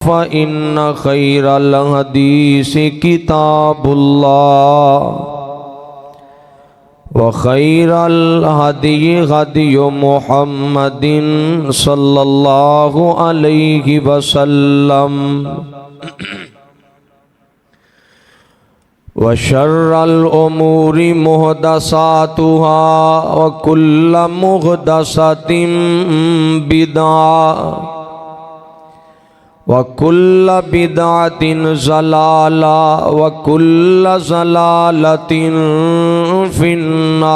फ़इन्न खैरल हदीस किताबुल्लाह व खैरल हदी हदी मुहम्मदिन सल्लल्लाहु अलैहि वसल्लम व शर्रल उमूरि मुहदसातुहा व कुल्ल मुहदसतिन बिदअह वकुल्ल बिदअतिन ज़लाला वकुल्ल ज़लालतिन फिन्नार।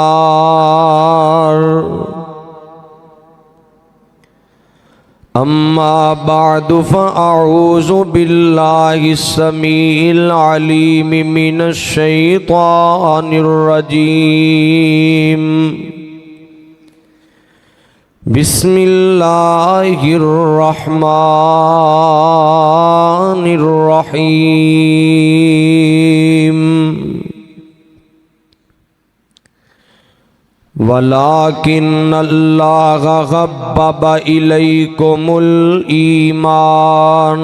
अम्मा बअदु फ़अऊज़ु बिल्लाहि स्समीइल अलीम मिनश शैतानिर रजीम। बिस्मिल्लाहिर्रहमानिर्रहीम। वलाकिन्नल्लाह हब्बब इलैकुमुल ईमान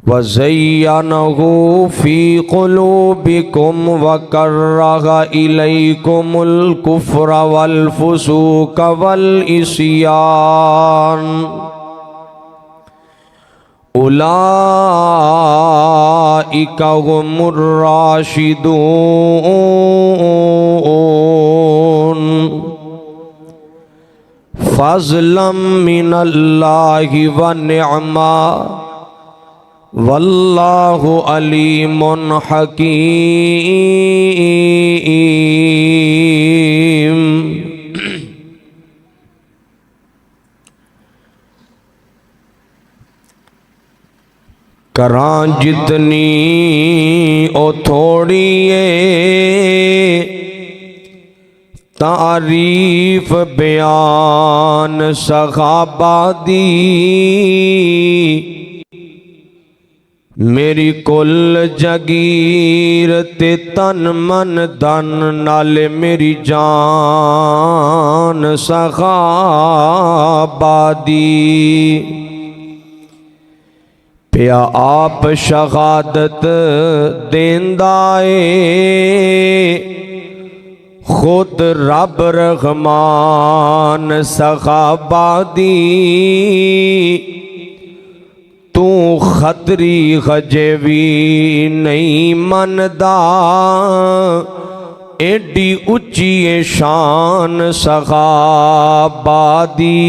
वज़य्यनहु फ़ी क़ुलूबिकुम वकर्रह इलैकुमुल कुफ़्र वल फ़ुसूक़ वल इस्यान उलाइका हुमुर राशिदून फ़ज़लन मिनल्लाहि व निअमा वल्लाहु अलीमुन हकीम। करां जितनी ओ थोड़ी है तारीफ बयान सहाबा दी। मेरी कुल जगीर ते तन मन धन नाले मेरी जान सहाबा दी। पिया आप शहादत देंदा ए खुद रब रहमान सहाबा दी। तू खतरी खजे भी नहीं मनदा एडी उच्ची शान सहाबा दी।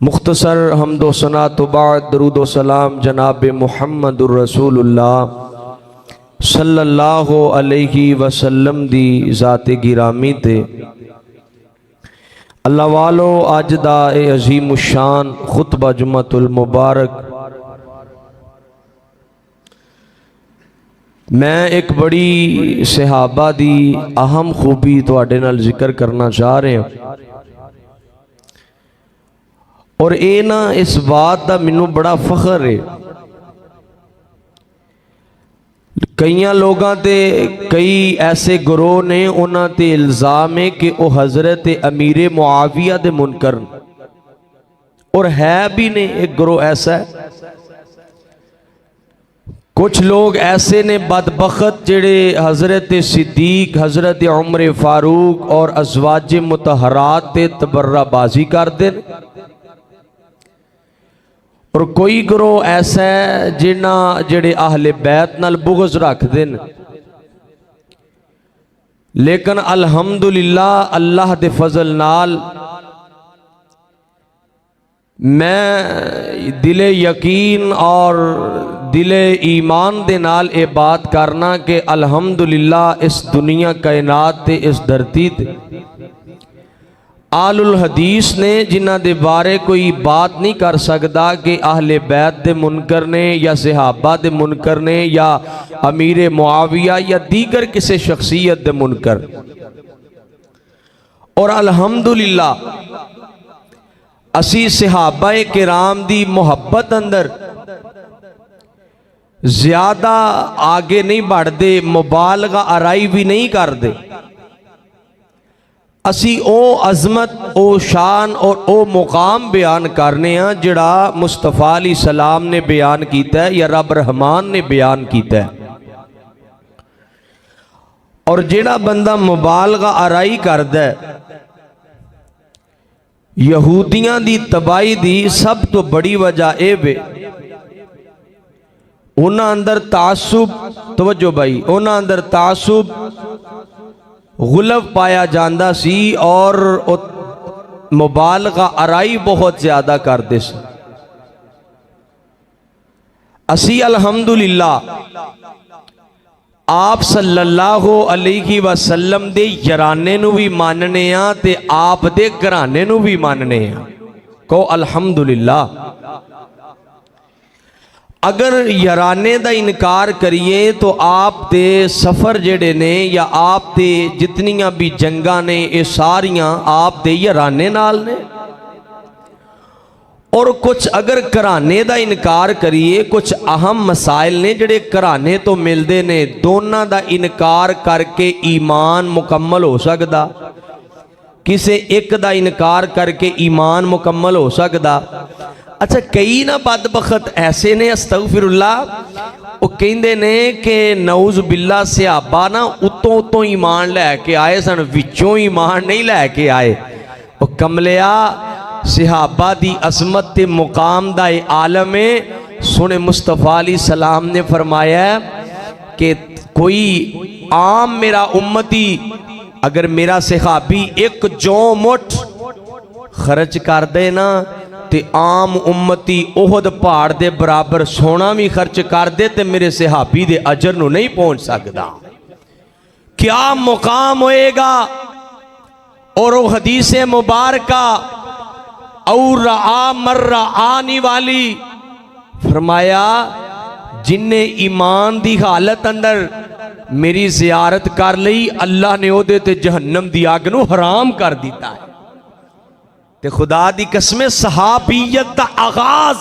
मुख्तसर हम्दो सना तो बाद दरूद व सलाम जनाब मुहम्मदुर रसूलुल्लाह सल्लल्लाहु अलैहि वसल्लम दी ज़ाते गिरामी ते। अल्लाह वालो अज दा ए अजीम शान खुतबा जुम्मतुल मुबारक मैं एक बड़ी सहाबा दी अहम खूबी तुहाडे नाल जिक्र करना चाह रहा और ये ना इस बात का मैनू बड़ा फखर है। कई लोगों ते कई ऐसे गुरोह ने उन्हां ते इल्ज़ाम है कि वह हज़रत अमीर मुआविया दे मुनकर और है भी ने। एक गुरोह ऐसा है, कुछ लोग ऐसे ने बदबख्त जेड़े हज़रत सिद्दीक हज़रत उमर फारूक और अज़वाज मुतहरात ते तबर्राबाजी करते हैं। और कोई ग्रोह ऐसा है जिन्ना जेड़े आहले बैत नाल बुग़्ज़ रखते हैं। लेकिन अल्हम्दुलिल्लाह अल्लाह दे फजल नाल मैं दिले यकीन और दिले ईमान दे नाल ये बात करना कि अल्हम्दुलिल्लाह इस दुनिया कायनात ते इस धरती ते आलुल हदीस ने जिन्हां दे बारे कोई बात नहीं कर सकता कि आहले बैत दे मुनकर ने या सहाबा दे मुनकर ने या अमीर मुआविया या दीगर किसी शख्सियत दे मुनकर। और अल्हम्दुलिल्लाह असी सहाबाए किराम दी मुहब्बत अंदर ज्यादा आगे नहीं बढ़ते, मुबालगा आराई भी नहीं करते। असी ओ अजमत, ओ शान और ओ मुकाम बयान करने जिहड़ा मुस्तफा अली सलाम ने बयान किया है या रब रहमान ने बयान किया है। और जिहड़ा बंदा मुबालगा आराई करदा है, यहूदियां दी तबाही दी सब तो बड़ी वजह यह वे, उन्हां अंदर तासुब, तवज्जो भाई, उन्हां अंदर तासुब गुलब पाया जाता सी और मुबालगा आराई बहुत ज्यादा करते सी। असी अल्हम्दुलिल्लाह आप सल्लल्लाहु अलैहि वसल्लम दे यराने नू भी मानने आ ते आप दे घराने नू भी मानने आ। कहो अल्हम्दुलिल्लाह। अगर यराने का इनकार करिए तो आप दे सफ़र जेड़े ने या आप दे जितनियां भी जंगा ने ये सारियां आप दे यराने नाल ने। और कुछ अगर घराने का इनकार करिए, कुछ अहम मसाइल ने जेड़े घराने तो मिलते ने, दोनों का इनकार करके ईमान मुकम्मल हो सकता, किसी एक का इनकार करके ईमान मुकम्मल हो सकता। अच्छा, कई ना बदबख्त ऐसे ने, अस्तगफिरुल्लाह, वो कहते ने कि नऊज़ बिल्ला सहाबा ना उतों उतों ईमान लैके आए सन, विचों ईमान नहीं लैके आए। वो कमलिया सहाबा दी असमत ते मुकाम दा आलम है। सुने मुस्तफ़ा अली सलाम ने फरमाया कि कोई आम मेरा उम्मती अगर मेरा सहाबी एक जौ मुठ खर्च कर दे ना, ते आम उम्मती ओहद पहाड़ दे बराबर सोना भी खर्च कर दे ते मेरे सहाबी दे अजर नू नहीं पहुंच सकता। क्या मुकाम होएगा। और वो हदीस मुबारका और आ मर्रा आने वाली फरमाया, जिन्ने ईमान दी हालत अंदर मेरी जियारत कर लई, अल्लाह ने ओदे ते जहन्नम दी अग नू हराम कर दिता है। ते खुदा दी कसम, सहाबियत दा आगाज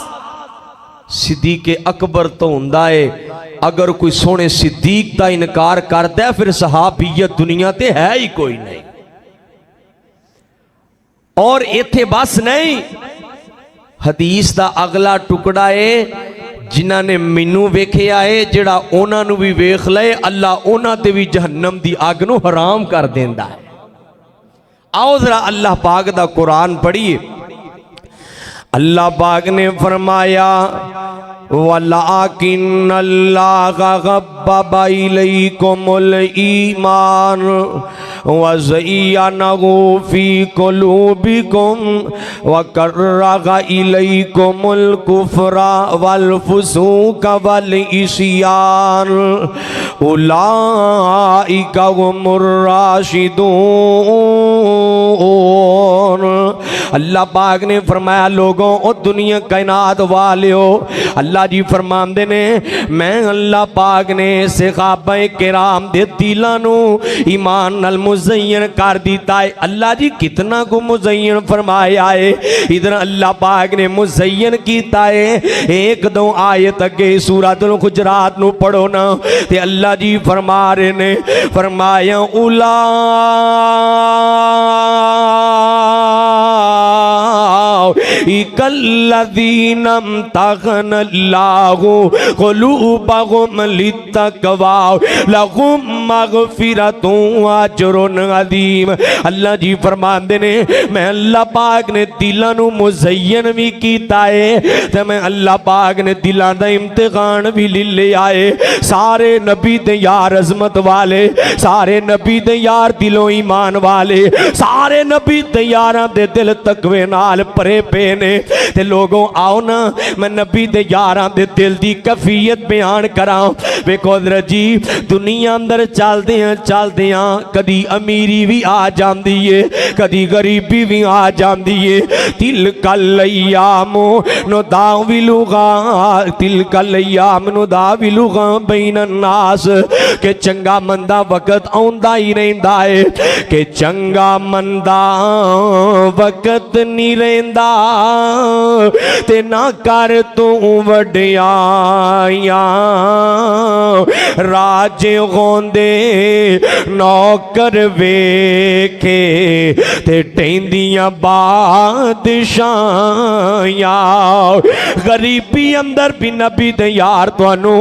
सिद्दीक अकबर तो हुंदा है। अगर कोई सोने सिद्दीक दा इनकार करता है फिर सहाबियत दुनिया ते है ही कोई नहीं। और इत्थे बस नहीं, हदीस दा अगला टुकड़ा है, जिन्हां ने मैनू वेखिया है जिहड़ा उन्हां नू भी वेख ले, अल्लाह उन्हां ते भी जहन्नम दी अग नू हराम कर देंदा है। आओ जरा अल्लाह पाक दा कुरान पढ़िए। अल्लाह पाक ने फरमाया, वलाकिन अल्लाह गब्बा इलैकुमुल ईमान वज़य्यनहु फी कुलूबिकुम वकर्रह इलैकुमुल कुफ्रा वल फुसूक वल इस्यान उलाइका हुमुर राशिदून। अल्लाह पाक ने फरमाया, लोगों ओ दुनिया कायनात वालियो, अल्लाह जी फरमाते ने मैं अल्लाह पाक ने सहाबाए किराम दे दिलां नू ईमान नाल मुज़य्यन कर दिता है। अल्लाह जी कितना को मुज़य्यन फरमाया है। इधर अल्लाह पाक ने मुज़य्यन किया है। एक दो आयत अगे सूरतुल हुजरात नू पढ़ो ना, ते अल्लाह जी फरमा रहे ने, फरमाया उला इकल्लज़ीनम तगनल्लाहु क़ुलूबहुम लित्तक़वा लहुम मग़फ़िरतुन व अज्रुन अज़ीम। अल्लाह जी फरमाते ने मैं अल्लाह पाक ने दिलां नू मुज़य्यन भी कीता है ते मैं अल्लाह पाक ने दिलां दा इम्तिहान भी ले आए। सारे नबी दे यार अज़मत वाले, सारे नबी दे यार दिलों ईमान वाले, सारे नबी दे यारां दे दिल तकवे नाल भरे पे ने। ते लोगों आओ ना, मैं नबी दे यारां दे दिल दी कैफियत बयान करा। वेखो हज़रत जी, दुनिया अंदर चलदियां कदी अमीरी भी आ जाती है, कदी गरीबी भी आ जाती है। तिल कल अय्यामु नुदाविलुहा, तिल कल अय्याम नुदाविलुहा बैनन नास, के चंगा मंदा वक्त आउंदा ही रहिंदा है, के चंगा मंदा वक्त नहीं रहिंदा। ते ना कर तू वड्याइयां राजे होंदे नौकर वेखे ते टेंदियां बादशाहियां गरीबी अंदर भी नबी दे यार तुहानू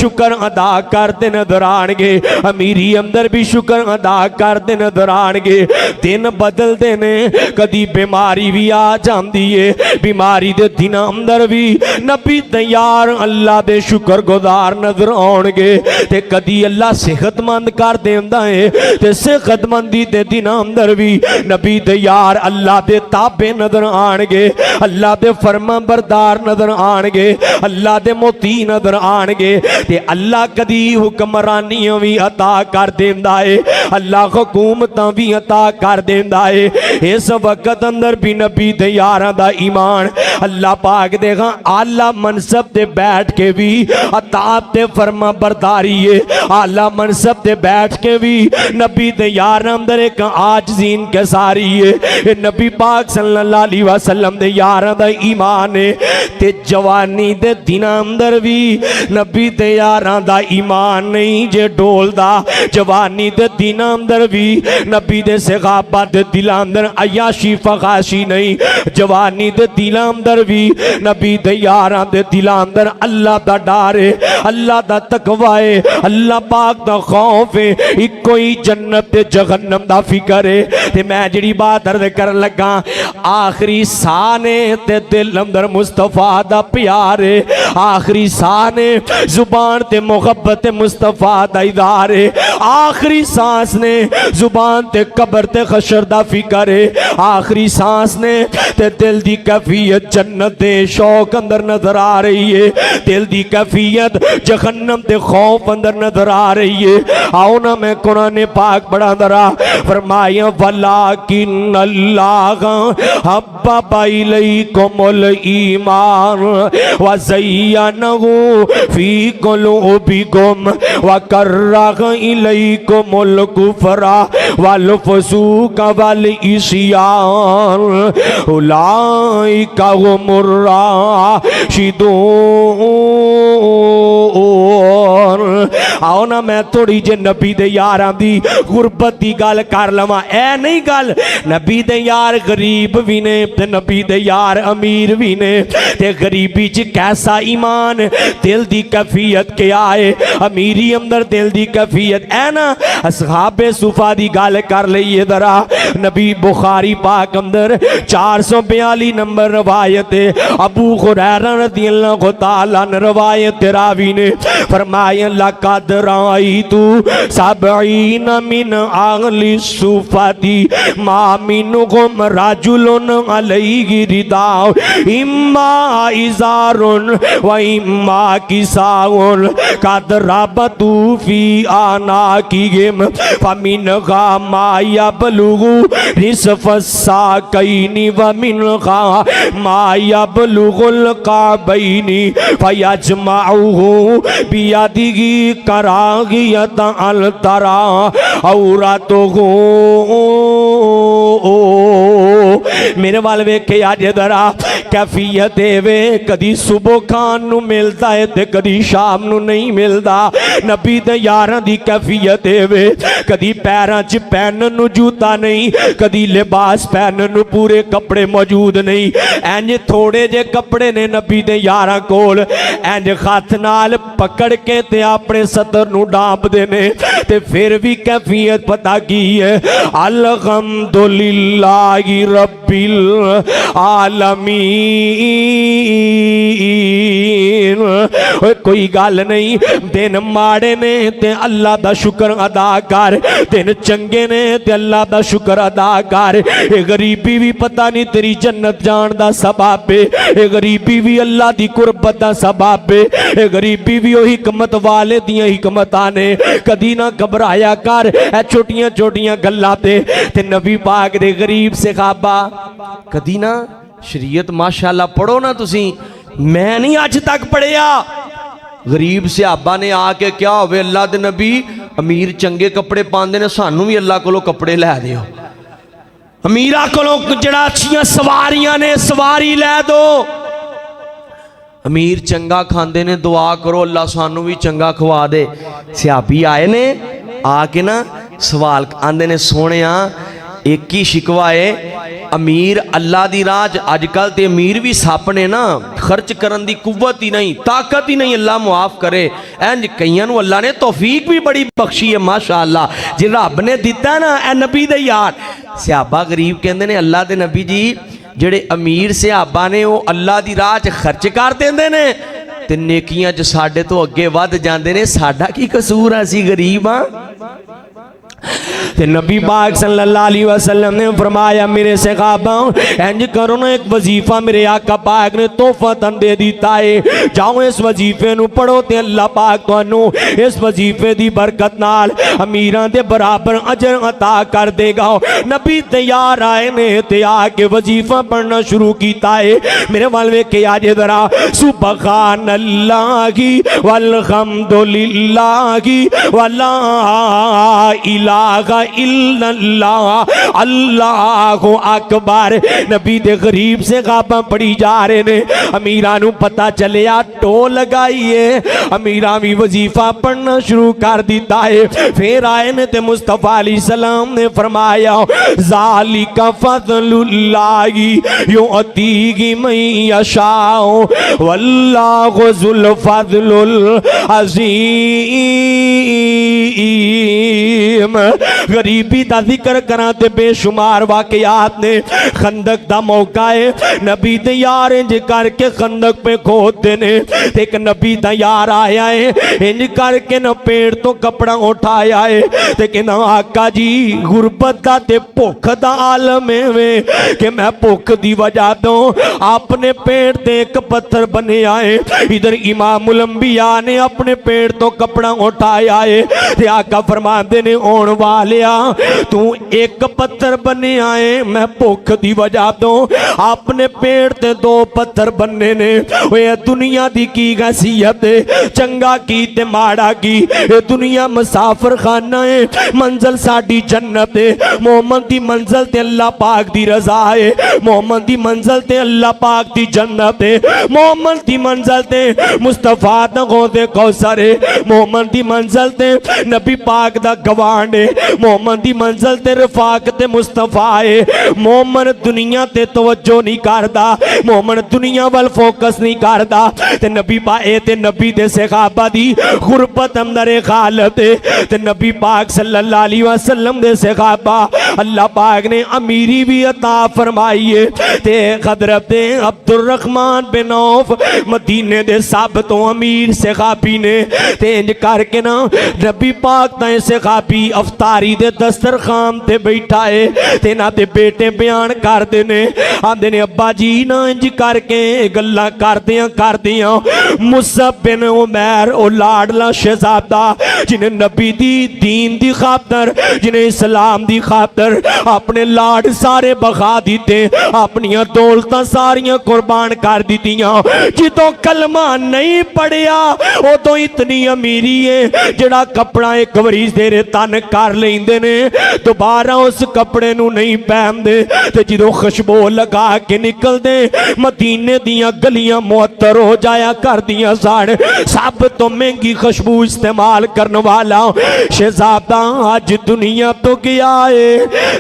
शुक्र अदा करते नजर आणगे अमीरी अंदर भी शुक्र अदा करते नजर आणगे दिन बदलते ने कदी बीमारी भी आ जाती है बीमारी दे दिन अंदर भी नबी दे यार अल्लाह दे शुक्र गुजार नजर आउणगे ते कदी अल्लाह सेहतमंद कर देंदा है ते सेहतमंदी दे दिन अंदर भी नबी दे यार अल्लाह दे ताबे नजर आणगे अल्लाह दे फर्मा बरदार नजर आणगे अल्लाह दे मोती नजर आणगे ते अल्लाह कदी हुक्मरानियां भी अता कर देंदा है अल्लाह हुकूमतां भी अता कर देंदा है इस वक्त अंदर भी नबी दे यारां दा ईमान अल्लाह पाक देगा आला मनसब ते बैठ के भी अतात ते फर्मा बरदारी है आला मनसब ते बैठ के भी नबी दे यार अंदर एक आजजीन के सारी है नबी पाक सल्लल्लाहु अलैहि वसल्लम दे यारां दा ईमान है ते जवानी दे दिनां अंदर भी नबी दे यारां दा ईमान नहीं जे डोलदा जवानी दे दिनां अंदर भी नबी दे सहाबा दे दिलां अंदर अयाशी फखाशी नहीं जवानी दे दिलां अंदर भी नबी दे यारां दे दिलां अंदर अल्लाह दा डर है अल्लाह दा तकवा है अल्लाह पाक दा खौफ है इको ही जन्नत ते जहन्नम दा फिक्र है ते मैं जिहड़ी बात अर्ज करन लगा आखिरी साह ने ते दिल अंदर मुस्तफा दा प्यार है आखिरी साह ने जुबान ते मुहब्बत मुस्तफा दा इज़हार है आखिरी सांस ने जुबान ते कब्र ते हशर दा फिक्र है आखिरी सांस ने ते दिल दी कैफियत जन्नत दे शौक अंदर नजर आ रही है दिल दी कैफियत जहन्नम ते खौफ अंदर नजर आ रही है आओ ना मैं कुरान पाक पढ़ा दरा फरमाया वलाकिन अल्लाह हब्बा इलैकुमुल ईमान व ज़य्यनहु फी कुलूबिकुम व कररह इलैकुमुल कुफ्रा वल फसूक वल इस्यान उलाइका हुमुर राशिदून आओ ना मैं थोड़ी जे नबी दे यारां दी गुरबत दी गल कर लवां ऐ नहीं गल नबी दे यार गरीब भी ने ते नबी दे यार अमीर भी ने ते गरीबी च कैसा ईमान दिल दी कैफियत क्या है अमीरी अंदर दिल दी कैफियत है ना असहाबे सुफा दी गल कर लईए जरा नबी बुखारी पाक अंदर 442 नंबर रवायत है अबू हुरैरा रज़ियल्लाहु तआला अन्हु रवायत रावी ने फरमाया लक़द रायतु सबईन मिन अहली सुफती मा मिनहुम रजुलन अलैहि रिदा इम्मा इज़ारुन व इम्मा किसाउन कद रबतु फी आनाकिहिम फमिनहा मा यबलुगु निसफ़स्साकैनि व मिनहा मा यबलुगुल काबैनि फयजमउहु बियदिही कराहियत अल तरा औरतुहु मेरे वाल वेखे अज जरा कैफियत वे कदी सुबह खान नू मिलता है ते कदी शाम नू नहीं मिलता नबी दे यारां दी कैफियत वे कदी पैरां च पहनन नू जूता नहीं कदी लिबास पहनन नू पूरे कपड़े मौजूद नहीं इंज थोड़े जे कपड़े ने नबी दे यारां कोल इंज हथ नाल पकड़ के ते अपने सतर नू डांपदे ने ते फिर भी कैफियत पता की है अल्हम्दुलिल्लाहि रब्बिल आलमीन कोई गल नहीं दिन माड़े ने ते अल्लाह दा शुक्र अदा कर दिन चंगे ने ते अल्लाह दा शुक्र अदा कर ये गरीबी भी पता नहीं तेरी जन्नत जान दा सबब है ये गरीबी भी अल्लाह दी कुर्बत दा सबब है ये गरीबी भी ओ हिकमत वाले दियां हिकमतां ने कदी ना घबराया कर ए छोटियां छोटियां गल्लां ते नबी पाक दे गरीब सहाबा कदी ना शरीयत माशाअल्लाह पढ़ो ना तुसी मैं नहीं अज तक पढ़िया गरीब सहाबा ने आके क्या होवे अल्लाह दे नबी अमीर चंगे कपड़े पांदे ने सानू भी अल्लाह कोलों कपड़े लै दिओ अमीरा कोलों जड़ा अच्छियां सवारियां ने सवारी लै दो। अमीर चंगा खांदे ने, दुआ करो अल्लाह सानू भी चंगा खवा दे। सियाबी आए ने, आके ना सवाल आंदे ने, सोने एक ही शिकवा है अमीर अल्लाह दी राज। अजकल ते अमीर भी सप ने ना, खर्च करन दी कुव्वत ही नहीं, ताकत ही नहीं, अल्लाह मुआफ करे। इंज कईयां नूं अल्लाह ने तौफीक भी बड़ी बख्शी है माशाअल्लाह। जे रब ने दिता ना, ए नबी दे यार सहाबा गरीब कहंदे ने अल्लाह दे नबी जी जेड़े अमीर सहाबा ने वो अल्लाह दी राह च खर्च कर देंदे ने ते नेकियां च साडे तो अगे वध जांदे ने। साडा की कसूर है, असीं गरीब हां। ते नबी पाक सल्लल्लाहु अलैहि वसल्लम ने फरमाया मेरे सहाबा इंज करो ना, एक वजीफा मेरे आका पाक ने तोहफतन दे दिता है, जाओ इस वजीफे नूं पढ़ो ते अल्लाह पाक तुहानू इस वजीफे दी बरकत नाल अमीरां दे बराबर अजर अता कर देगा। नबी तैयार आए ने ते आके वजीफा पढ़ना शुरू कीता है। मेरे वाल वेखे आज जरा, सुबहानल्लाहि वल्हम्दुलिल्लाहि वला इलाहा इल्लल्लाह अल्लाहु अकबर। नबी दे गरीब से गाबा पड़ी जा रहे ने। अमीरां नूं पता चलिया टो लगाइए, अमीरां भी वजीफा पढ़ना शुरू कर दिता है। फिर आए ने ते मुस्तफा अलैहि सलाम ने फरमाया ज़ालिका फ़ज़लुल्लाहि युअतीहि मन यशाउ वल्लाहु ज़ुल फ़ज़लिल अज़ीम। गरीबी का जिक्र करा ते बेशुमार वाकयात ने। खंदक दा मौका है, नबी तैयार इंज करके खंदक पे खोदते ने। एक नबी तैयार आया है, इंज करके न पेड़ तो कपड़ा उठाया है ते कहना आका जी गुरबत दा ते भुख दा आलम है कि मैं भुख दी वजह तो अपने पेड़ ते एक पत्थर बने आए। इधर इमामुल अंबिया ने अपने पेड़ तो कपड़ा उठाया है ते आका फरमाते ने ओण वालिया तू एक पत्थर बने आए, मैं भुख दी वजह तो अपने पेड़ ते दो पत्थर बनने ने। ये दुनिया दी की हैसियत है, चंगा की ते माड़ा की। ये दुनिया मुसाफिर खाना है, मंजिल साडी जन्नत है। मोहम्मद दी मंजिल ते अल्लाह पाक दी रजा है, मोहम्मद दी मंजिल ते अल्लाह पाक दी जन्नत है। मोहम्मद दी मंजिल ते मुस्तफा दा गौसे कौसर है, मोहम्मद दी मंजिल ते नबी पाक दा गवांड है, मोहम्मद दी मंजिल ते रफाकत मुस्तफा है। मोहम्मद दुनिया ते तवज्जो नहीं करदा, मोहम्मद दुनिया वाल फोकस नहीं करदा। ते नबी पाए ते नबी दे सहाबा दी गुरबत अंदर खालत है ते नबी पाक सल्लल्लाहु अलैहि वसल्लम दे सहाबा अल्लाह पाक ने अमीरी भी अता फरमाई है। ते हज़रत अब्दुल रहमान बिन औफ मदीने दे सब तो अमीर सहाबी ने। ते इंज करके ना नबी पाक दा सहाबी अफतारी दे दस्तरखान ते बैठा है ते ना ते बेटे बयान करते ने, आंदे ने अब्बा जी ना इंज करके गल्लां करदियां मुसअब बिन उमैर ओ लाडला शहजादा जिन्हें नबी दी दीन दी खातर, जिन्हें इस्लाम दी खातर अपने लाड सारे बखा दिते, अपनियां दौलतां सारियां कुर्बान कर दितियां। जिदों कलमा नहीं पढ़िया उदों इतनी अमीरी है जिहड़ा कपड़ा एक वारी तेरे तन कर लेंदे ने, दोबारा उस कपड़े नूं नहीं पहनदे। ते जिदों खुशबू लगा के निकलदे मदीने दियां गलियां मुअत्तर हो जाया करदियां सन। सब तो महंगी खुशबू इस्तेमाल करने वाला शहजादा अज दुनिया तो गया है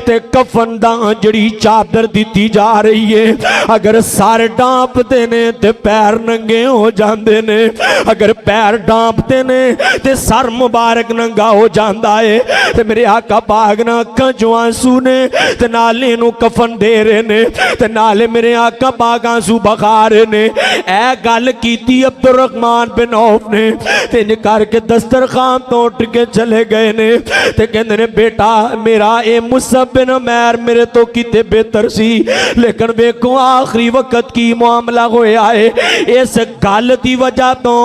ते कफन दा जड़ी चादर दी जा रही है। अगर सर डांपते ने ते पैर नंगे हो जाते ने, अगर पैर डांपते ने ते सर मुबारक नंगा हो जाता है। ते मेरे आका पाक ना अखां चों आंसू ने ते नाले नूं कफन दे रहे ने ते नाले मेरे आका पाक आंसू बखा रहे ने। ऐ गल कीती अब्दुल रहमान बिन औफ ने ते इंज करके दस्तरखान तो उठ के चले गए ने ते कहंदे ने बेटा मेरा ए मुसअब बिन उमैर मेरे तो किते बेहतर सी, लेकिन वेखो आखिरी वक्त की मामला होया है। इस गल की वजह तो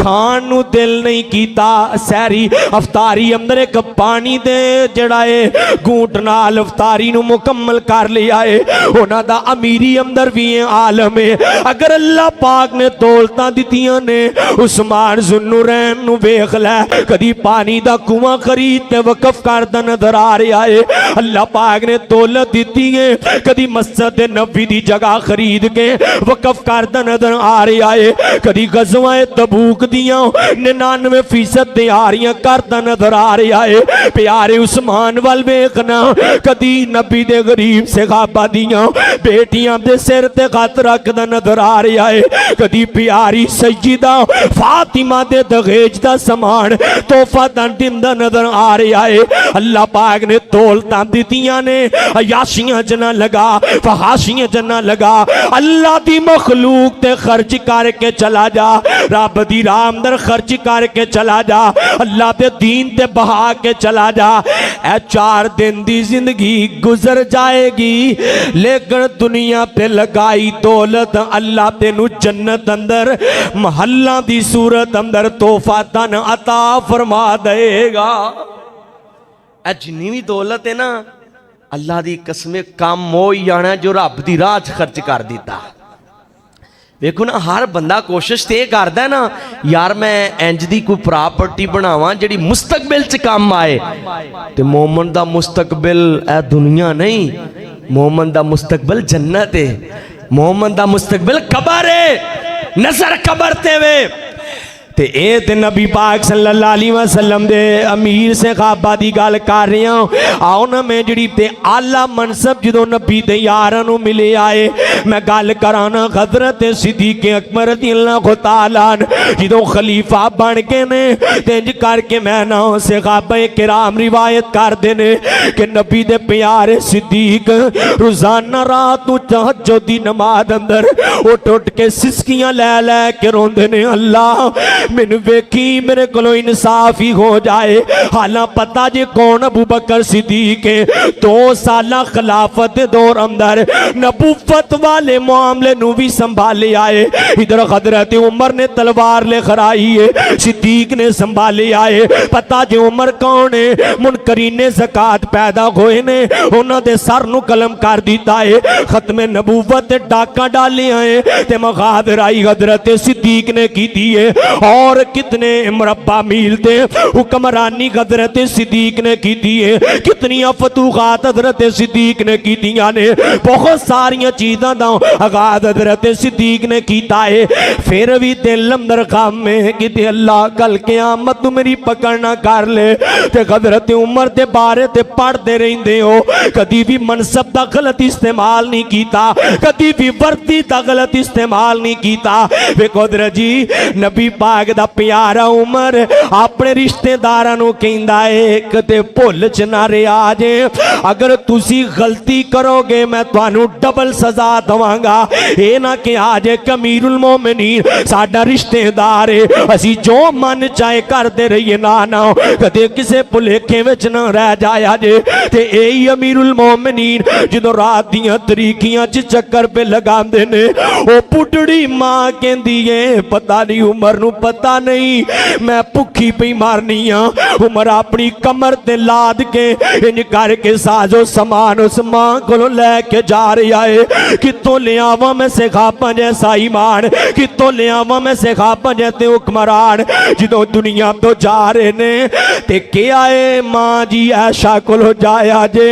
खान नूं दिल नहीं कीता, सैरी अफतारी अंदर एक पानी दे जड़ा है घूट नाल अफतारी नू मुकम्मल कर लिया है। उन्हां दा अमीरी अंदर भी आलम है। अगर अल्लाह पाक ने दौलतां दित्तियां ने उस्मान ज़ुन्नुरैन नू वेख लै, कदी पानी दा कुआं खरीद ते वकफ करदा नजर आ रहा है। अल्लाह पाक ने दौलत दी है, कदी मस्जिद नबी दी जगह खरीद के वकफ करदा नजर आ रहा है। कदी गज़वाए तबूक दियां 99% तैयारियां करदा नजर आ रहा है। प्यारे उस्मान वाल वेखना, कदी नबी दे गरीब सहाबा दियां बेटियां दे सिर ते खत रखदा नजर आ रहा है। कदी प्यारी सैयदा फातिमा दे दहेज दा समान तोहफा दिंदा नजर आ रहा है। अल्लाह पाक ने दौलतां दित्तियां ने, अयाशियां च ना लगा, फहाशियां च ना लगा। अल्लाह दी मखलूक ते खर्च करके चला जा, रब दी राह अंदर खर्च करके चला जा, अल्लाह दे दीन ते बहा के चला जा। ए 4 दिन दी जिंदगी गुजर जाएगी, लेकिन दुनिया ते लगाई दौलत अल्लाह तेनू जन्नत अंदर महल्ला दी सूरत अंदर तोहफा तन अता फरमा देगा। ए जिन्नी भी दौलत है ना, अल्लाह दी कसमें काम हो ही जाना जो रब दी राह च खर्च कर दिता। देखो ना, हर बंदा कोशिश तो यह करता है ना, यार मैं इंज दी कोई प्रॉपर्टी बनावा जिहड़ी मुस्तकबिल च काम आए। तो मोमन दा मुस्तकबिल ए दुनिया नहीं, मोमन दा मुस्तकबिल जन्नत है। मोमन दा मुस्तकबिल कबर है, नजर कबर ते वे। ते ए ते नबी पाक सल्लल्लाहु अलैहि वसल्लम दे अमीर सहाबा दी गल कर रहा हूं। आओ ना, मैं जिहड़ी ते आला मनसब जदों नबी दे यारां नूं मिले आए, मैं गल कराना हज़रत सिद्दीक़ अकबर रज़ियल्लाहु तआला जदों खलीफा बन गए ने, ते इंज करके मैं ना सहाबा किराम रिवायत करदे ने कि नबी दे प्यारे सिद्दीक रोजाना रात नूं तहज्जुद दी नमाज अंदर उठ उठ के सिसकियां लै लै के रोंदे ने, अल्लाह मैनू वेखी मेरे कोलों इंसाफ ही हो जाए। हालां पता जे कौन अबू बकर सिद्दीक है। 2 साल खिलाफत दौर अंदर नबूवत वाले मामले नू भी संभाले आए। इधर हजरत उमर ने तलवार ले खराई है, सिद्दीक ने संभाले आए। पता जे उमर कौन है, मुनकरीने ज़कात पैदा होए ने, उन्हां दे सर नू कलम कर दिता है, खत्मे नबूवत डाका डाले आए ते मुगादराई हजरत सिद्दीक ने की दी है। और कितने मुरब्बा मील थे हुक्मरानी हजरत सिद्दीक ने की दी है, कितनी फतूहात हजरत सिद्दीक ने की दिया ने, बहुत सारिया चीज़ों का आगाज हजरत सिद्दीक ने किया है। फिर भी दिल अंदर गम है कि अल्लाह कल क़यामत नूं मेरी पकड़ ना कर ले। ते हजरत उमर के बारे ते पढ़ते रहते हो, कभी भी मनसब का गलत इस्तेमाल नहीं किया, कभी भी वर्दी का गलत इस्तेमाल नहीं किया। वेखो जी, नबी पाक दा प्यारा उमर अपने रिश्तेदारां नूं कहंदा है कदे भुल च ना रिया जे, अगर तुसी गलती करोगे मैं तुहानू डबल सजा दवांगा। ये ना कि आज अमीरुल मोमिनीन साडा रिश्तेदार है, असी जो मन चाहे करते रहिए, ना ना कदे किसे भुलेखे विच ना रह जाया जे। ते यही अमीरुल मोमिनीन जदों रात दियां तरीकियां च चक्कर पे लगांदे ने, ओ बुढ़ड़ी मां कहंदी है पता नहीं उमर नूं पता नहीं मैं भुखी पई मारनी हाँ। उमर अपनी कमर ते लाद के इंज करके साजो समान उस मां को लैके जा रहा है। कितों लियावा मैं सहाबा जैसा ईमान, कितों लियावा मैं सहाबा जैसे हुक्मरान। जदों दुनिया तो जा रहे ने ते क्या है मां जी ऐशा को जाया जे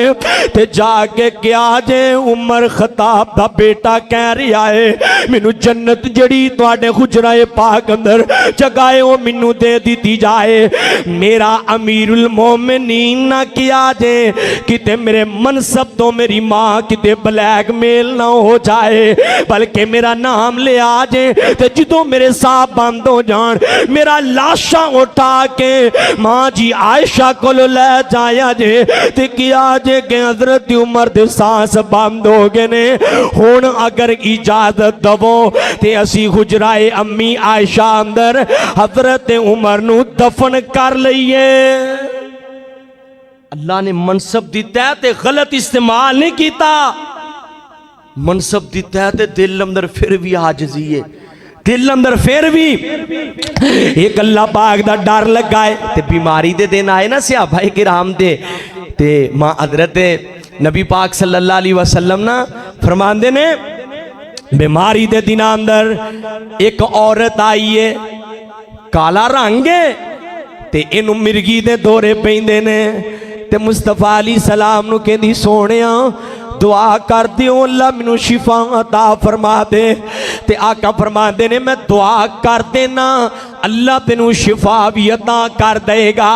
ते जाके क्या जे उमर खताब दा बेटा कह रहा है मैनू जन्नत जड़ी तुहाडे हुजराए पाक अंदर जगाए वो मैनू दे दी जाए। मेरा अमीरुल मोमिनीन ना किया जे किते मेरे मनसब तो मेरी मां किते ब्लैकमेल ना हो जाए, बल्कि मेरा नाम ले आ जे ते जदों मेरे साह बंद हो जान मेरा लाशा उठा के मां जी आयशा को ले जाया जे ते किया जे कि हजरत उमर दे सांस बंद हो गए ने। हुण अगर इजाजत दवो ते असी हुजराए अम्मी आयशा अंदर हजरत उमर नू दफन कर लईए। अल्लाह ने मनसब दिता है ते गलत इस्तेमाल नहीं किया, मनसब दिता है ते दिल अंदर फिर भी आजिज़ी है। दिल अंदर फिर भी एक अल्लाह पाक दा डर लगा है। ते बीमारी दे दिन आए ना सहाबा किराम दे, ते मां हजरत नबी पाक सल्लल्लाहु अलैहि वसल्लम ना फरमांदे ने बीमारी दे दिन अंदर एक औरत आई है, काला रंग है ते इनू मिर्गी दे दौरे पैंदे ने। ते मुस्तफा अली सलाम नू कहंदी सोहणिया दुआ कर दियो अल्लाह मैनू शिफा अता फरमा दे। ते आका फरमाते ने मैं दुआ कर देना अल्लाह तेनू शिफा भी अता कर देगा,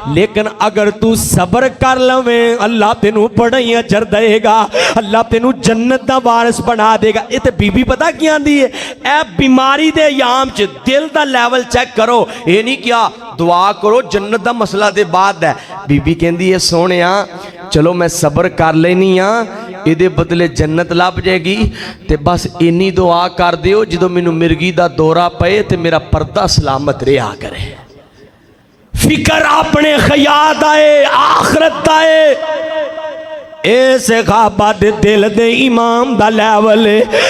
लेकिन अगर तू सब्र कर लवे अल्लाह तेनू बड़ा ही अजर देगा, अल्लाह तेनू जन्नत दा वारिस बना देगा। ये तो बीबी पता की आंदी है, ए बीमारी दे याम च दिल दा लेवल चेक करो, ये नहीं क्या दुआ करो जन्नत दा मसला दे बाद है। बीबी कहंदी है सोहणिया चलो मैं सब्र कर लेनी हाँ, ये बदले जन्नत लभ जाएगी, ते बस इन्नी दुआ कर दियो जो मैनू मिर्गी दा दौरा पे ते मेरा पर्दा सलामत रहा करे। फिकर अपने ख्याल आए आखरत आए, ए सहाबा दे दिल दे इमाम दा लेवल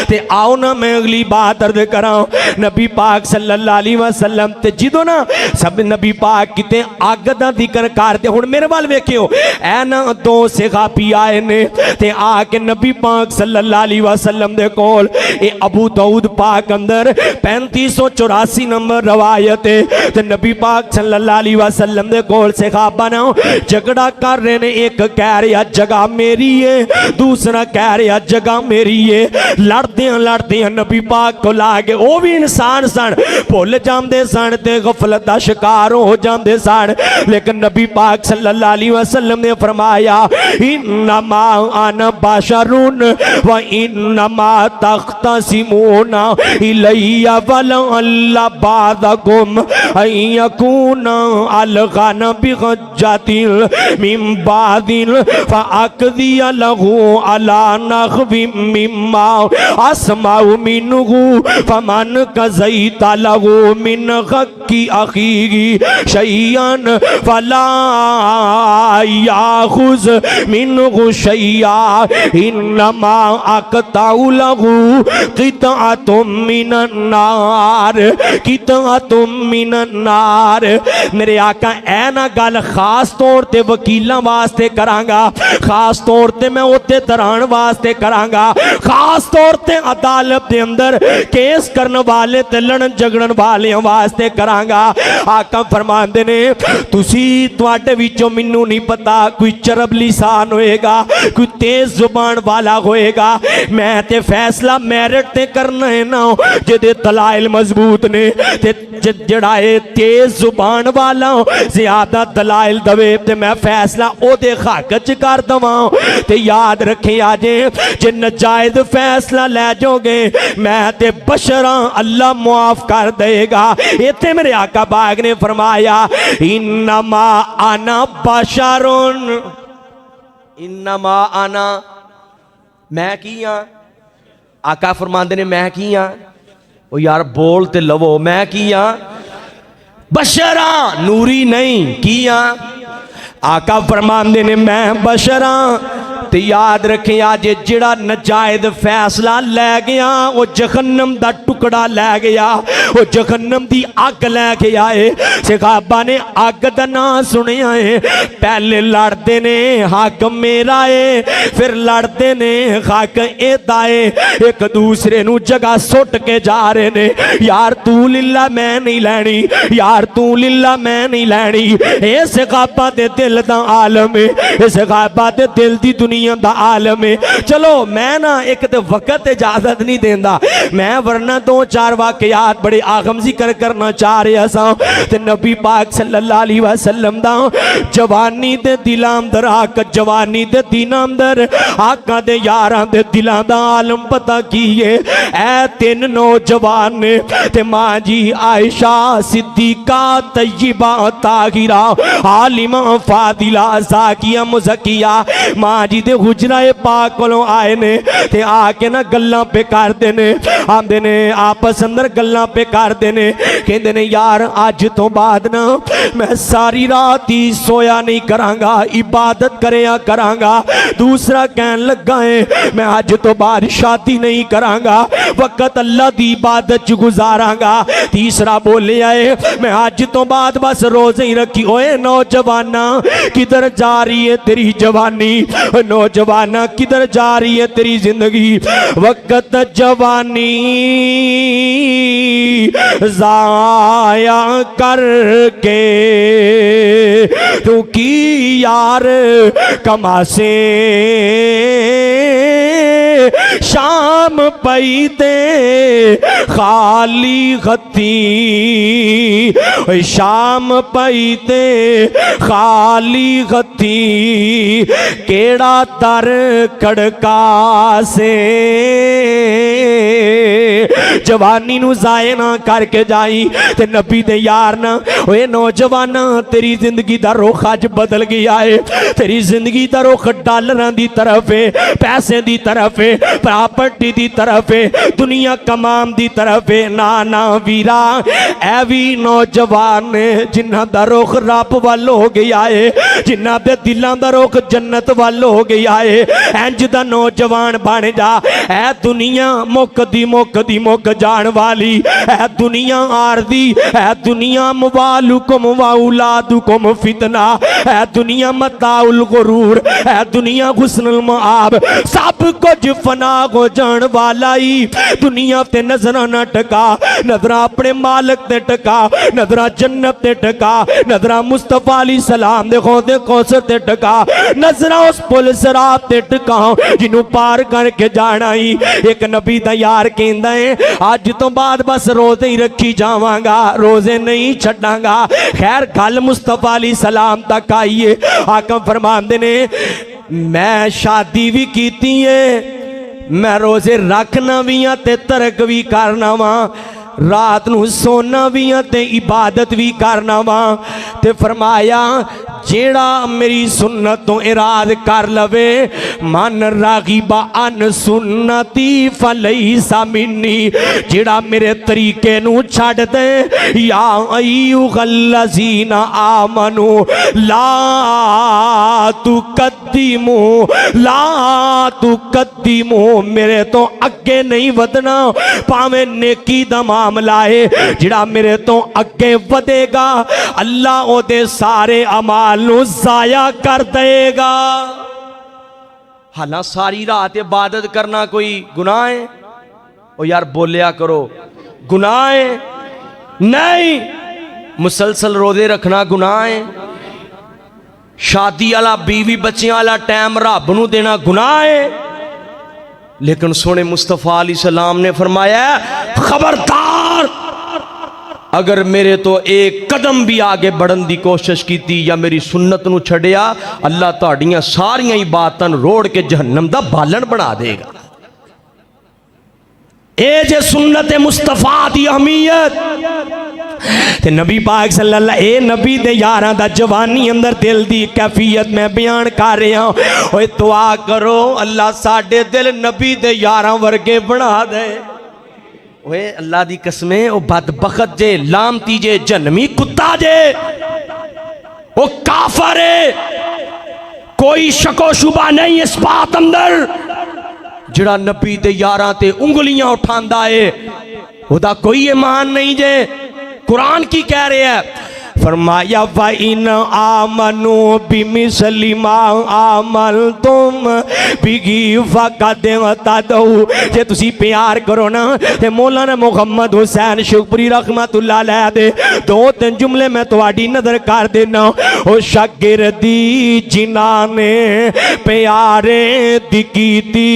ते आओ ना मैं अगली बात अर्ज करा। नबी पाक सल्लल्लाहु अलैहि वसल्लम ते जिदों ना सब नबी पाक किते अग दा जिक्र करते, हुण मेरे वाल वेखियो ऐ ना दो सहाबी आए ने ते आके नबी पाक सल्लल्लाहु अलैहि वसल्लम दे कोल, ए अबू दाऊद पाक अंदर 3584 नंबर रवायत है ते नबी पाक सल्लल्लाहु अलैहि वसल्लम दे कोल सहाबा ना झगड़ा कर रहे ने, एक कह रहा जगह मेरी है, दूसरा कह रहा जगह मेरी है। लड़दे नबी पाक को ला के वो भी इंसान सन, भुल जाते सन ते गफलत का शिकार हो जाते सन, लेकिन नबी पाक सल्लल्लाहु अलैहि वसल्लम ने फरमाया इन्नमा अना बशरुन व इन्नमा तख्तसिमूना इलैया वलअल्ला बादकुम अयकुना अलगन बिगज्जातिल मिन बादिल फअक़दिया लहू अला नख़्वी मिम्मा अस्माउ मिन्हु फमन कज़ैता लहू मिन हक़्क़ि अख़ीही शैअन फला याख़ुज़ मिन्हु शैआ इन्नमा अक़तउ लहू क़ितअतुम मिनन नार क़ितअतुम मिनन नार। मेरे आका ऐ ना गल खास तौर ते वकीलों वास्ते करांगा, खास तौर ते मैं उत्ते दरान वास्ते करांगा, खास तौर ते अदालत के अंदर केस करने वाले ते लड़न झगड़न वाले वास्ते करांगा। आका फरमांदे ने तुसी तुहाडे विचों मैनू नहीं पता कोई चरब लिसान होएगा, कोई तेज जुबान वाला होएगा, मैं ते फैसला मैरिट ते करना है ना जिहदे दलाइल मजबूत ने, ते जिहड़ा है तेज जुबान वाला ज्यादा दलाइल दवे ते मैं फैसला ओदे हक च कर दवां। ते याद रखे आजे जे नजायज फैसला लै जाओगे मैं ते बशरा अल्लाह मुआफ कर देगा। इत्थे मेरे आका बाग ने फरमाया इन्नमा आना बशरुन, इन्नमा आना मैं की हाँ। आका फरमांदे ने मैं की हाँ, ओ यार बोल ते लवो मैं की हाँ, बशरा नूरी नहीं की हाँ। आका फरमांदे ने मैं बशरा। ते याद रखे आज जिहड़ा नजायज फैसला लै गया वो जहन्नम दा टुकड़ा लै गया, वो जहन्नम दी अग लैके आए। सहाबा ने अग दा नाम सुनिया है, पहले लड़ते ने हक मेरा है, फिर लड़ते ने हक एदा है, एक दूसरे नू जगह सुट के जा रहे ने, यार तू लिल्ला मैं नहीं लैनी, यार तू लिल्ला मैं नहीं लैनी। ये सहाबा दे दिल दा आलम है, ये सहाबा दे दिल दी दुनिया दा आलम है। चलो मैं ना एक तो वक्त इजाजत नहीं देंदा, मैं वरना दो चार वाकयात बड़े आगम जिक्र करना चाह रहा सा। ते नबी पाक सल्लल्लाहु अलैहि वसल्लम दा जवानी दे दिलां अंदर आक जवानी दे दिनां अंदर आका दे यारां दे दिलां दा आलम पता की है। ऐ तीन नौजवान ने ते मां जी आयशा सिद्दीका तय्यबा ताहिरा आलिमा फादिला ज़ाकिया मुज़किया, मां जी दे हुजराए पाक कोलों आए ने ते आके ना गल्लां पे करदे ने आंदे ने आपस अंदर गल्लां पे करदे ने कहंदे ने यार अज तो बाद ना मैं सारी रात ही सोया नहीं करांगा इबादत करया करांगा। दूसरा कहन लगा है मैं अज तो बाद शादी नहीं करांगा वक्त अल्लाह दी इबादत च गुजारांगा। तीसरा बोले आए मैं अज तो बाद बस रोजे ही रखी। ओए नौजवाना किधर जा रही है तेरी जवानी, नौजवाना किधर जा रही है तेरी जिंदगी। वक्त जवानी जाया करके तू की यार कमा से शाम पई ते खाली खती, शाम पई ते खाली खती केड़ा दर खड़का से। जवानी नू जाए ना करके जाई ते नबी दे यार ना ओए नौजवाना तेरी जिंदगी दा रुख अज बदल गया है। तेरी जिंदगी दा रुख डॉलरां दी तरफ है, पैसे दी तरफ है, प्रॉपर्टी दी तरफ है, दुनिया कमाम दी तरफ है। ना ना वीरा ऐ भी नौजवान ने जिन्हां दा रुख रब वाल हो गया है, जिन्हां दे दिलां दा रुख जन्नत वाल हो गया है। इंज दा नौजवान बन जा। ऐ दुनिया मुकदी मुकदी मुक जान वाली, ऐ दुनिया आरदी, ऐ दुनिया मुवालुकुम व औलादुकुम फितना, ऐ दुनिया मताउल गुरूर, ऐ दुनिया हुस्नुल मआब, सब कुछ फना हो जान वाला ही। दुनिया ते नजर ना टका, नजर अपने मालिक ते टका, नजर जन्नत ते टका, नजर मुस्तफा अली सलाम दे खौदे कौसर ते टका, नजर उस पुल सिरात ते टका जिन्हों पार करके जाना ही। एक नबी दा यार कहंदा है अज तो बाद बस रोजे ही रखी जावांगा, रोजे नहीं छड्डांगा। खैर गल मुस्तफा अली सलाम तक आई है। आका फरमांदे ने मैं शादी भी कीती है, मैं रोजे रखना भी हाँ ते तरक भी करना वा, रात नू सोना भी हाँ ते इबादत भी करना वा। ते फरमाया जेड़ा मेरी सुन्नत तो इराद कर लवे मन रागिबा अन सुन्नती फलैसा मिन्नी, जेड़ा मेरे तरीके नू छड़ दे या अय्युहल्लज़ीना आमनू ला तुकद्दिमू ला तुकद्दिमू, मेरे तो अगे नहीं वधना भावें नेकी दा मामला है। जेड़ा मेरे तो अगे वधेगा अल्लाह ओदे सारे अमाल जाया कर देगा। हालां सारी रात इबादत करना कोई गुनाह है? ओ यार बोलिया करो गुनाह है? नहीं। मुसलसल रोजे रखना गुनाह है? शादी वाला बीवी बच्चियां वाला टाइम रब नू देना गुनाह है? लेकिन सोने मुस्तफा अली सलाम ने फरमाया खबरदार अगर मेरे तो एक कदम भी आगे बढ़न की कोशिश की या मेरी सुन्नत नू छड़िया अल्लाह तुहाड़ियां सारियां इबादतां रोड़ के जहन्नम दा बालन बना देगा। ए जे सुन्नत मुस्तफा दी अहमियत ते नबी पाक सल्लल्लाहु ए नबी दे यारां दा जवानी अंदर दिल दी कैफियत मैं बयान कर रहा हूं। ओए दुआ करो अल्लाह साडे दिल नबी दे यारां वर्गे बना दे। ओए अल्लाह दी कसमें ओ बदबख्त जे लामती जे जन्मी कुत्ता जे ओ काफर है, कोई शको शुबा नहीं इस बात अंदर। जड़ा नबी दे यारां ते उंगलियां उठांदा है ओदा कोई ईमान नहीं जे। कुरान की कह रहे हैं फरमाया व इन आमनु बिमिसली मा आमल तुम बिगी फकद तदऊ, जे तुसी प्यार करो ना ते मौलाना मुहम्मद हुसैन शुक्री रहमतुल्लाह अलैह दे दो तीन जुमले मैं तुहाडी नजर कर देना। ओ शागिर्दी जिन्हां ने प्यारे दी कीती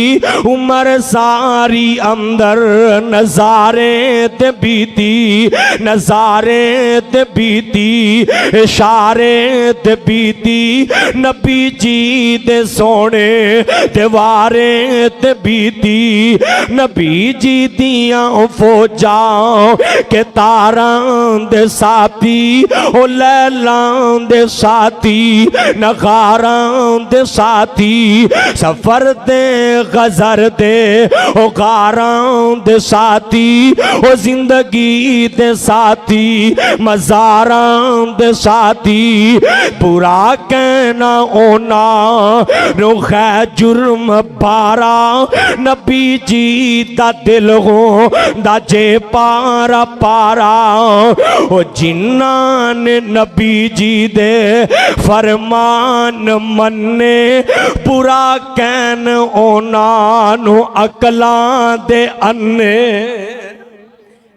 उमर सारी अंदर नजारे ते बीती, नजारे ते बीती इशारे ते बीती नबी जी दे सोने दीवारे ते बीती नबी जी दियां फौजां के तारां दे साथी ओ लैलां दे साथी नगारां दे साथी सफर दे गजर दे ओ गारां दे साथी ओ जिंदगी दे साथी मज़ारां दे साथी बुरा कहना ओना रुखै जुर्म बारा नबी जी दा दिल हो दा जे पारा पारा ओ जिन्ना ने नबी जी दे फरमान मन्ने बुरा कहन ओना नु अकलां दे अन्ने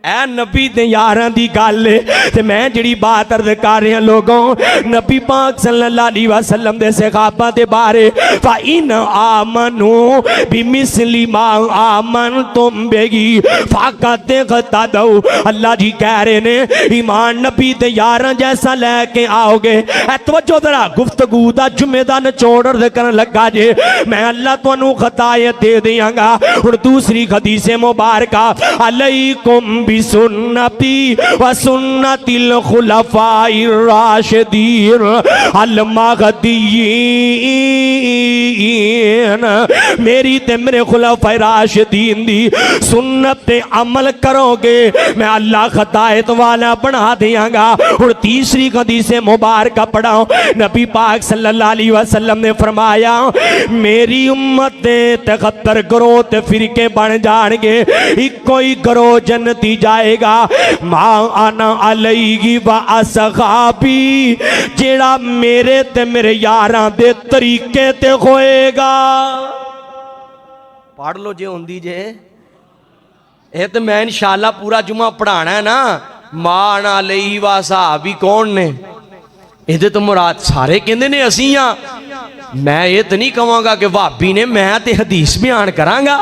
ऐ नबी दे यारां दी गल ते मैं जिहड़ी बात अर्ज कर रहा लोगों नबी पाक सल्लल्लाहु अलैहि वसल्लम दे सहाबा दे बारे फा इन आमनु बिमिस्ली मा आमन तुम बेगी फाकत गतदौ अल्लाह जी कह रहे ने ईमान नबी दे यारां जैसा लेके आओगे। ऐ तवज्जो जरा गुफ्तगू दा जुमे दा निचोड़ अर्ज करन लगा जे मैं अल्लाह तुहानू खतायत दे देंगा। हुण दूसरी हदीस मुबारका अलैकुम सुन्नती व सुन्नतिल खुलफाइर राशिदीन अल महदीयीन मेरी ते मेरे खुलफाए राशिदीन दी सुन्नत पे अमल करोगे मैं अल्लाह खतायत वाला बना देंगा। और तीसरी हदीस मुबारक पढ़ाओ नबी पाक सल्लल्लाहु अलैहि वसल्लम ने फरमाया मेरी उम्मत दे 73 गिरोह ते फिरके बन जाएंगे इको ही गिरोह जन्नती जाएगा मां आना अलैहि व असहाबी जेड़ा मेरे ते मेरे यारां दे तरीके ते होएगा। पढ़ लो जे होंदी जे ये तो मैं इंशाअल्लाह पूरा जुमा पढ़ाना है ना। मां आना अलैहि व असहाबी कौन ने ये तो मुराद सारे कहंदे ने असी हां। मैं ये तो नहीं कहूँगा कि भाभी ने मैं ते हदीस बयान करांगा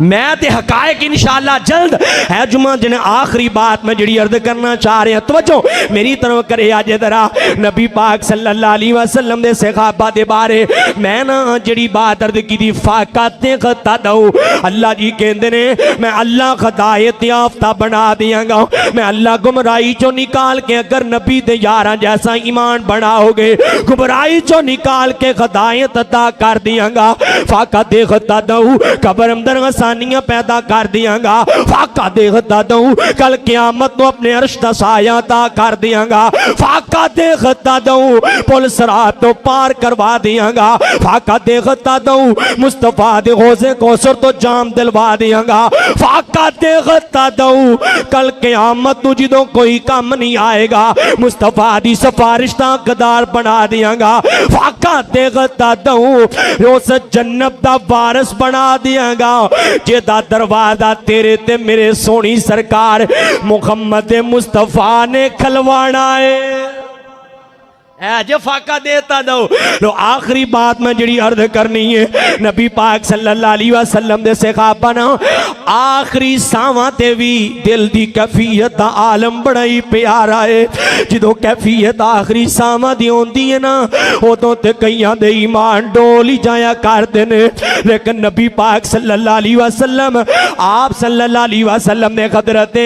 मैं ते हकायक इंशाअल्लाह जल्द है। जुमा जिन आखिरी बात मैं जिहड़ी अर्ज करना चाह रहा तवज्जो मेरी तरफ करे आज जरा नबी पाक सल्लल्लाहु अलैहि वसल्लम दे सहाबा दे बारे मैं ना जिहड़ी बात अर्ज की फाकत गतदौ अल्लाह जी कहंदे ने मैं अल्लाह खदायत याफ्ता बना देंगा। मैं अल्लाह गुमराही चो निकाल के अगर नबी दे यारां जैसा ईमान बनाओगे गुमराही चो निकाल के खदायत अता कर देंगा। फाकत गतदौ कब्र अंदर आसानियां पैदा कर देंगा। फाका देखता दूं कल क़यामत को अपने अर्श दा साया ता कर देंगा। फाका देखता दूं पुल सरात तो पार करवा देंगा। फाका देखता दूं मुस्तफा दे हौज़े कौसर तो जाम दिलवा देंगा। फाका देखता दूं कल क़यामत तो जिदों कोई काम नहीं आएगा मुस्तफा दी सिफारिश दा हकदार बना देंगा। फाका देखता दूं उस जन्नत दा वारिस बना देंगा जेदा दरवाजा तेरे ते मेरे सोनी सरकार मुहम्मद मुस्तफा ने खलवाना है। जो फाका देता दो लो आखिरी बात मैं जिहड़ी अर्ज करनी है नबी पाक सल्लल्लाहु अलैहि वसल्लम दे सहाबा ना आखिरी सावां ते भी दिल दी कैफियत दा आलम बड़ा ही प्यारा है। जो कैफियत आखिरी सावां दी होंदी है ना उदों ते कईयां दे ईमान डोल ही जाया करदे ने लेकिन नबी पाक सल्लल्लाहु अलैहि वसल्लम आप सल्लल्लाहु अलैहि वसल्लम ने हज़रत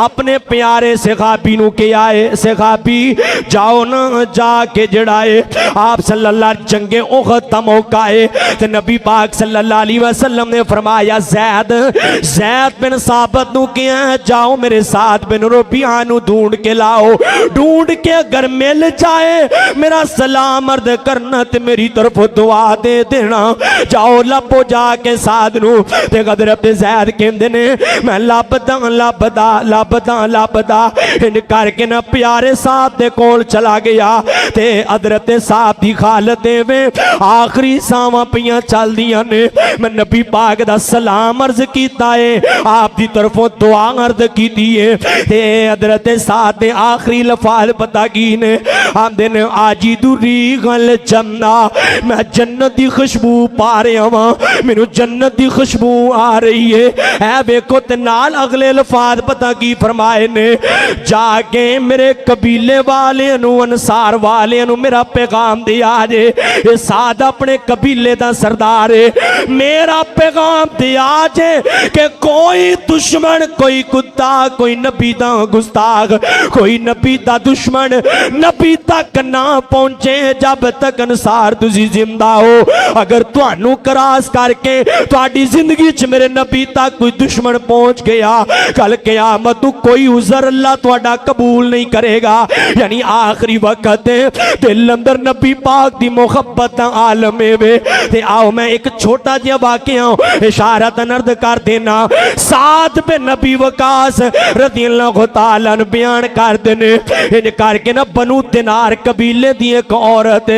अपने प्यारे सहाबी नूं कहा है सहाबी जाओ ना के जड़ाए आप सल्लल्लाहु जंगे उहद दा मौका है ते नबी पाक सल्लल्लाहु अलैहि वसल्लम ने फरमाया ज़ैद बिन साबित नूं कहा जाओ मेरे साथ बिन रबिया नूं ढूंढ के लाओ। ढूंढ के अगर मिल जाए मेरा सलाम अर्ज करना ते मेरी तरफ दुआ दे देना। जाओ लभो जाके साथ नूं ते हज़रत ज़ैद कहंदे ने मैं लभदा लभदा लभदा लभदा इन करके ना प्यारे साहब दे कोल चला गया। ते हजरत साहब दी हालत में आखिरी सावां पियां चलदियां ने। मैं नबी पाक दा सलाम अर्ज कीता है, आप दी तरफों दुआ अर्ज कीती है। ते हजरत साहब दे आखिरी लफाज पता की ने, आंदे ने आजी दूरी गल चंदा, मैं जन्नत दी खुशबू पा रहा वां, मैनू जन्नत दी खुशबू आ रही है। ऐ वेखो ते नाल अगले लफाज पता की फरमाए ने, जाके मेरे कबीले वाले नू अंसार वाले नू मेरा पैगाम दिया जे। ये साद अपने कबीले दा सरदार है, मेरा पैगाम दिया जे कि कोई दुश्मन, कोई कुत्ता, कोई नबी दा गुस्ताख, कोई नबी दा दुश्मन नबी तक ना पहुंचे जब तक अंसार तुसी जिंदा हो। अगर तुहानू क्रॉस करके तुहाडी जिंदगी च मेरे नबी तक कोई दुश्मन पहुंच गया, कल क़यामत नू कोई उज़र अल्लाह तुहाडा कबूल नहीं करेगा। यानी आखिरी वक्त दिल अंदर नबी पाक दी मुहब्बत आलम वे। ते आओ मैं एक छोटा जिहा वाकया इशारत अर्ज कर देना। साद पे नबी वकास रज़ियल्लाहु तआला अन्हु बयान कर देने, इन करके ना बनु दिनार कबीले दी एक औरत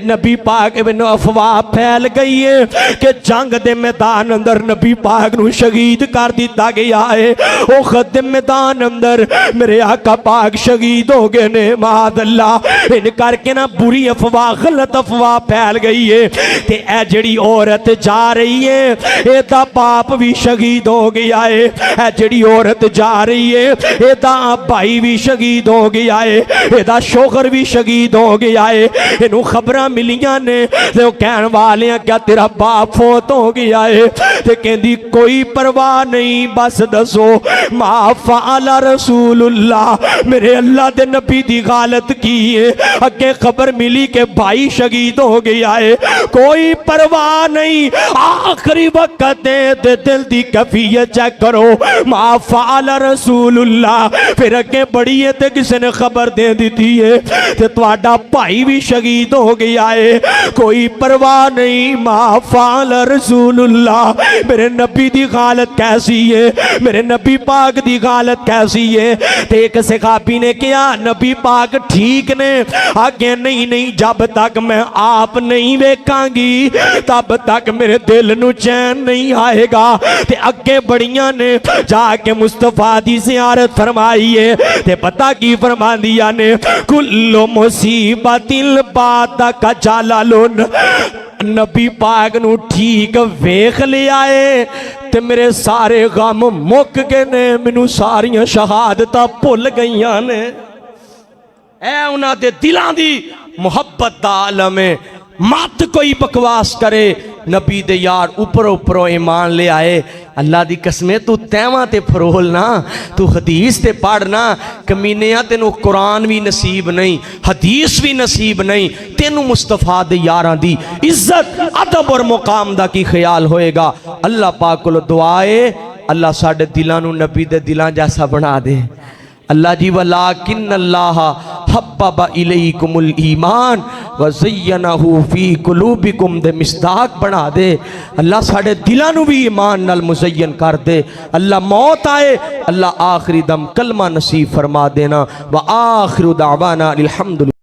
नबी पाक में अफवाह फैल गई है कि जंग दे मैदान अंदर नबी पाक नू शहीद कर दिता गया है। ओ खद मैदान अंदर मेरे आका पाक शहीद हो गए ने मादअल्लाह। इन करके ना बुरी अफवाह, गलत अफवाह फैल गई है। ते ए जड़ी औरत जा रही है एदा बाप भी शहीद हो गया है, ए जड़ी औरत जा रही है एदा भाई भी शहीद हो गया है, एदा शोहर भी शहीद हो गया है। इनू खबरां मिलियां ने ते कहण वाले क्या तेरा बाप फौत हो गया है? ते कहंदी कोई परवाह नहीं, बस दसो मा फ़अल रसूलुल्लाह, मेरे अल्लाह दे नबी दी हालत की है? अगे खबर मिली कि भाई शहीद हो गया है, कोई परवाह नहीं। आखिरी वक्त दे दिल दी कैफियत चेक करो, मा फ़अल रसूलुल्लाह। फिर अगे बड़ी है ते किसी ने खबर दे दी है ते तुहाडा भाई भी शहीद हो गया है, कोई परवाह नहीं। मा फ़अल रसूलुल्लाह, मेरे नबी दी हालत कैसी है, मेरे नबी पाक दी हालत कैसी है? ते एक सहाबी ने कहा नबी पाक ठीक ने। आगे नहीं नहीं, जब तक मैं आप नहीं वेखांगी तब तक मेरे दिल नू चैन नहीं आएगा। ते अगे बड़ियां ने जाके मुस्तफा दी ज़ियारत फरमाई है ते पता की फरमांदियां ने, कुल्लो मुसीबतिल बादका जालालुन, नबी पाक नू ठीक वेख लिया है ते मेरे सारे गम मुक गए ने, मैनू सारियां शहादतां भुल गईयां ने। ऐ उन्हां दे दिलां दी मुहब्बत दा आलम है। मत कोई बकवास करे, नबी दे यार ऊपर ऊपरों ईमान ले आए। अल्लाह दी कसमें तू तैवां ते फरोल ना, तू हदीस ते पढ़ना। कमीनिया तेनू कुरान भी नसीब नहीं, हदीस भी नसीब नहीं, तेनू मुस्तफा दे यारां दी इज्जत अदब और मुकाम दा की ख्याल होएगा। अल्लाह पाक कोल दुआ है, अल्लाह साडे दिलां नू नबी दे दिलां जैसा बना दे। अल्लाह जी वलाकिन अल्लाह हब्बबा इलैकुमुल ईमान व ज़य्यनहु फी कुलूबिकुम दे मिस्दाक बना दे। अल्लाह साडे दिलां नू भी ईमान नाल मुज़य्यन कर दे। अल्लाह मौत आए, अल्लाह आखिरी दम कलमा नसीब फरमा देना। व आखिरु दावाना अल्हम्दुलिल्लाह।